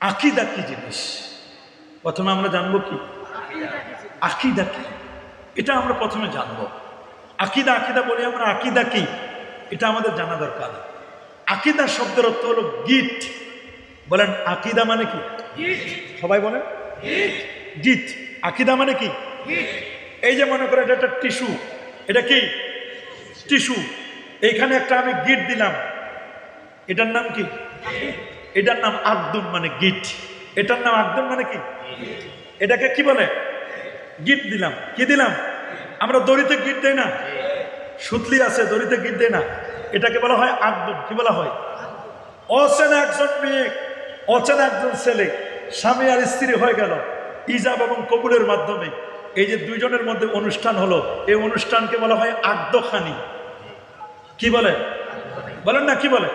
আকীদা কি জিনিস প্রথমে আমরা জানবো কি আকীদা কি, এটা আমরা প্রথমে জানবো। আকীদা আকীদা বলি আমরা, আকীদা কি এটা আমাদের জানা দরকার। আকীদা শব্দের অর্থ হলো গিট। বলেন আকীদা মানে কি? সবাই বলেন গিট। আকীদা মানে কি? এই যে মনে করে এটা একটা টিস্যু, এটা কি টিস্যু, এইখানে একটা আমি গিট দিলাম, এটার নাম কি? এটার নাম আকদুন মানে গিট। এটার নাম আকদুন মানে কি? এটাকে কি বলে? গিট দিলাম। কি দিলাম? আমরা দড়িতে গিট দেই না, সুতলি আছে দড়িতে গিট দেই না, এটাকে বলা হয় আকদুন। কি বলা হয়? অচেনা একজন মেয়ে, অচেনা একজন ছেলে স্বামী আর স্ত্রী হয়ে গেল ইজাব এবং কবুলের মাধ্যমে, এই যে দুইজনের মধ্যে অনুষ্ঠান হলো, এই অনুষ্ঠানকে বলা হয় আকদখানি। কি বলে? বলেন না কি বলে?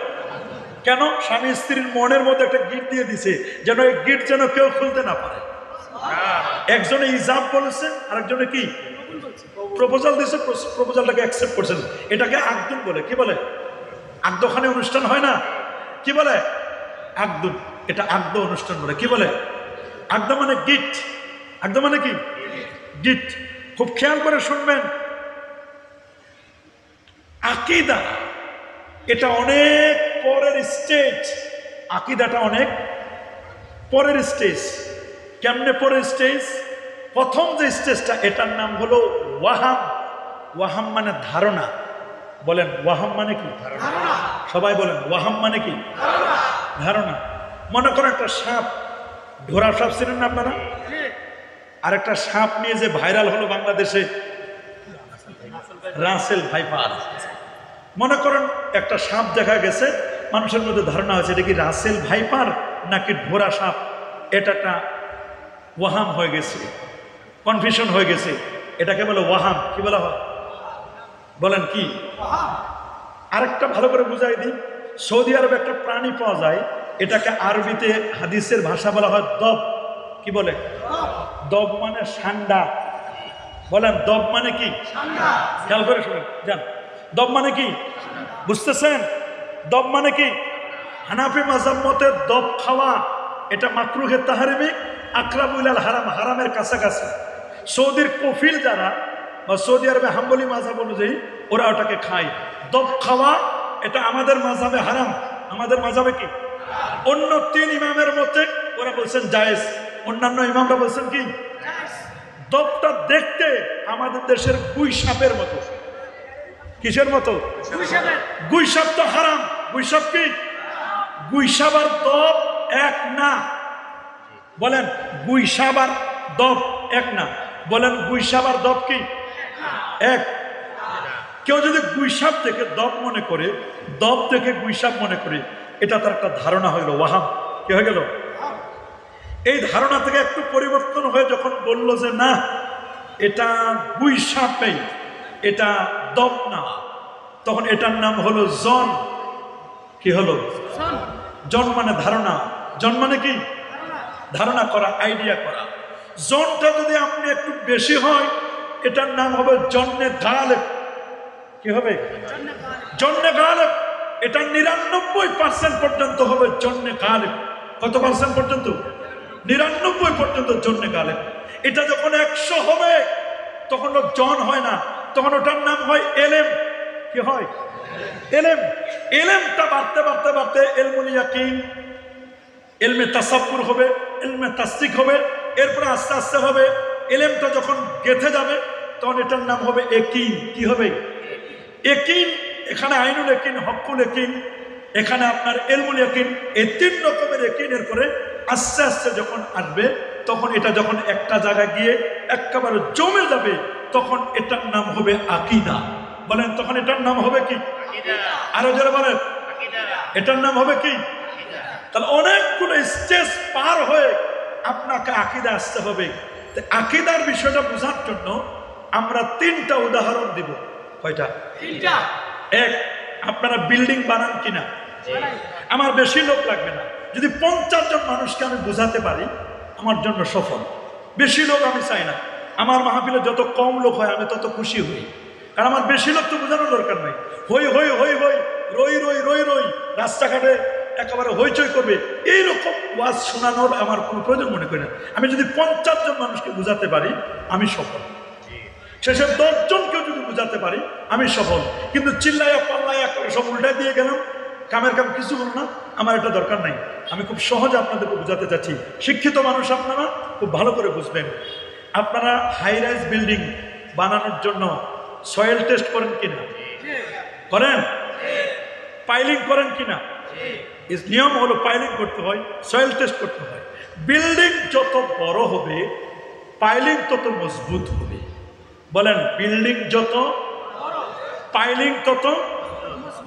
কেন? স্বামী স্ত্রীর মনের মধ্যে একটা গিট দিয়ে দিছে, যেন এই গিট যেন কেউ খুলতে না পারে। একজনে ইজাব বলেছে, আরেকজনে কি প্রপোজাল দিয়েছে, প্রপোজালটাকে অ্যাকসেপ্ট করছেন, এটাকে আকদুন বলে। কি বলে? আকদখানি অনুষ্ঠান হয় না, কি বলে? আকদুন। এটা আকদ অনুষ্ঠান বলে। কি বলে? আকদ মানে গিট। আকদ মানে কি? গিট। খুব খেয়াল করে শুনবেন, আকীদা এটা অনেক পরের স্টেজ। আকীদাটা অনেক পরের স্টেজ। কেমনে পরের স্টেজ? প্রথম যে স্টেজটা, এটার নাম হলো ওয়াহাম। ওয়াহাম মানে ধারণা। বলেন ওয়াহাম মানে কি? সবাই বলেন ওয়াহাম মানে কি? ধারণা। মনে করেন একটা সাপ, ঢোরা সাপ ছিলেন না আপনারা? আর একটা সাপ নিয়ে যে ভাইরাল হলো বাংলাদেশে, রাসেল ভাইপার। মনে করেন একটা সাপ দেখা গেছে, মানুষের মধ্যে ধারণা হয়েছে এটা কি রাসেল ভাইপার নাকি ঢোরা সাপ। এটা একটা ওয়াহাম হয়ে গেছে, কনফিউশন হয়ে গেছে, এটাকে বলে ওয়াহাম। কি বলা হয়? বলেন কি? আরেকটা ভালো করে বুঝাই দিই, সৌদি আরবে একটা প্রাণী পাওয়া যায়, এটাকে আরবিতে হাদিসের ভাষা বলা হয় দব। কি বলে? দব মানে ষান্ডা। বলেন দব মানে কি? খেয়াল করে শুনেন যান, দব মানে কি বুঝতেছেন? দব মানে কি? হানাফি মাযহাব মতে দব খাওয়া এটা মাকরুহে তাহরিমি, আকরাবুল আল হারাম, হারামের কাছাকাছি। সৌদির কফিল যারা বা সৌদি আরবে হাম্বলি মাযহাব অনুযায়ী ওরা ওটাকে খায়। দব খাওয়া এটা আমাদের মাযহাবে হারাম, আমাদের মাযহাবে কি? অন্য তিন ইমামের মতে ওরা বলছেন জায়েজ, অন্যান্য ইমামরা বলছেন কি? দবটা দেখতে আমাদের দেশের গুই সাপের মতো। কিসের মতো? গুই সাপ তো হারাম। গুই সাপ কি? গুই সাপ আর দব এক না। বলেন গুই সাপ আর দব এক না। বলেন গুই সাপ আর দব কি এক? কেউ যদি গুই সাপ থেকে দব মনে করে, দব থেকে গুই সাপ মনে করে, এটা তার একটা ধারণা হইল ওয়াহাম। কি হয়ে গেল? এই ধারণা থেকে একটু পরিবর্তন হয়ে যখন বলল যে না এটা গুই সাপই, এটা দব না, তখন এটার নাম হলো জন। কি হলো? জন মানে ধারণা। জন মানে কি? ধারণা করা, আইডিয়া করা। জনটা যদি আপনি একটু বেশি হয়, এটার নাম হবে জন্নে গালেব। কি হবে? জন্নে গালেব। এটা 99% পর্যন্ত হবে জন্নে গালেব। কত পার্সেন্ট পর্যন্ত? 99 পর্যন্ত জন্নে গালেব। এটা যখন 100 হবে তখন ও জন হয় না, তখন ওটার নাম হয় এলেম। কি হয়? এলেম। এলেমটা বাড়তে বাড়তে বাড়তে এলমুল ইয়াকিন, এলমে তাসাব্বুর হবে, এলমে তাসদিক হবে, এরপরে আস্তে আস্তে হবে এলেমটা যখন গেঁথে যাবে তখন এটার নাম হবে ইয়াকিন। কি হবে? ইয়াকিন। এখানে আইনুল ইয়াকিন, হকুল ইয়াকিন, এখানে আপনার এলমুল ইয়াকিন, এই 3 রকমের ইয়াকিনের পরে আস্তে আস্তে যখন আসবে, তখন এটা যখন একটা জায়গায় গিয়ে একেবারে জমে যাবে, তখন এটার নাম হবে আকীদা। বলেন তখন এটার নাম হবে কি? আরো যারা বলেন এটার নাম হবে কি? তাহলে অনেকগুলো স্টেজ পার হয়ে আপনাকে আকীদা আসতে হবে। আকীদার বিষয়টা বোঝার জন্য আমরা 3টা উদাহরণ দিব। কয়টা? 3টা। এক, আপনারা বিল্ডিং বানান কিনা? আমার বেশি লোক লাগবে না, যদি 50 জন মানুষকে আমি বোঝাতে পারি আমার জন্য সফল। বেশি লোক আমি চাই না, আমার মাহফিলে যত কম লোক হয় আমি তত খুশি হই, কারণ আমার বেশি লোক তো বোঝানোর দরকার নাই। হই হই হই হই, রই রই রই রই, রাস্তাঘাটে একেবারে হইচই করবে, এইরকম ওয়াজ শোনানোর আমার কোনো প্রয়োজন মনে করি না। আমি যদি 50 জন মানুষকে বুঝাতে পারি আমি সফল, শেষে 10 জনকেও যদি বুঝাতে পারি আমি সফল। কিন্তু চিল্লাইয়া পাল্লাইয়া করে সব উল্টায় দিয়ে গেলাম, কামের কাম কিছু হলো না, আমার এটা দরকার নাই। আমি খুব সহজে আপনাদেরকে বুঝাতে চাচ্ছি। শিক্ষিত মানুষ আপনারা খুব ভালো করে বুঝবেন। আপনারা হাই রাইজ বিল্ডিং বানানোর জন্য সয়েল টেস্ট করেন কিনা? করেন? পাইলিং করেন কিনা? নিয়ম হলো পাইলিং করতে হয়, সয়েল টেস্ট করতে হয়। বিল্ডিং যত বড় হবে পাইলিং তত মজবুত হবে। বলেন, বিল্ডিং যত পাইলিং তত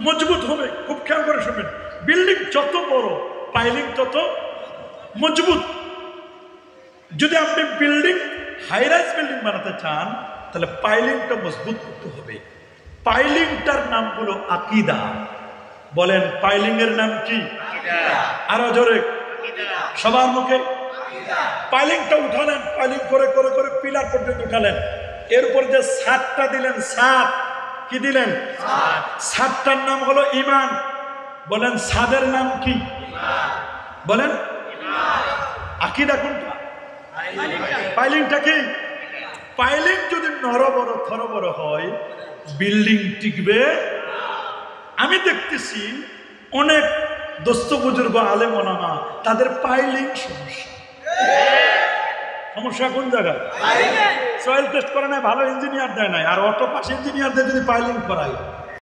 মজবুত হবে। খুব খেয়াল করে শুনবেন, বিল্ডিং যত বড় পাইলিং তত মজবুত। যদি আপনি বিল্ডিং হাই রাইজ বিল্ডিং বানাতে চান তাহলে পাইলিংটা মজবুত করতে হবে। পাইলিংটার নাম হলো আকীদা। বলেন, পাইলিং এর নাম কি? আরো জোরে সবার মুখে। পাইলিংটা উঠালেন, পাইলিং করে করে করে পিলার পর্যন্ত উঠালেন, এরপর যে ছাদটা দিলেন, ছাদ কি দিলেন? ছাদটার নাম হলো ঈমান। বলেন, ছাদের নাম কি? বলেন, আকীদা কোনটা? পাইলিংটা কি? পাইলিং যদি নরবর থরবর হয় বিল্ডিং টিকবে। আমি দেখতেছি অনেক দোস্ত বুজুর্গ আলেম ওলামা তাদের পাইলিং সমস্যা। সমস্যা কোন জায়গায়? সয়েল টেস্ট করে নাই, ভালো ইঞ্জিনিয়ার দেয় নাই, আর অটো পাস ইঞ্জিনিয়ারদের যদি পাইলিং করায়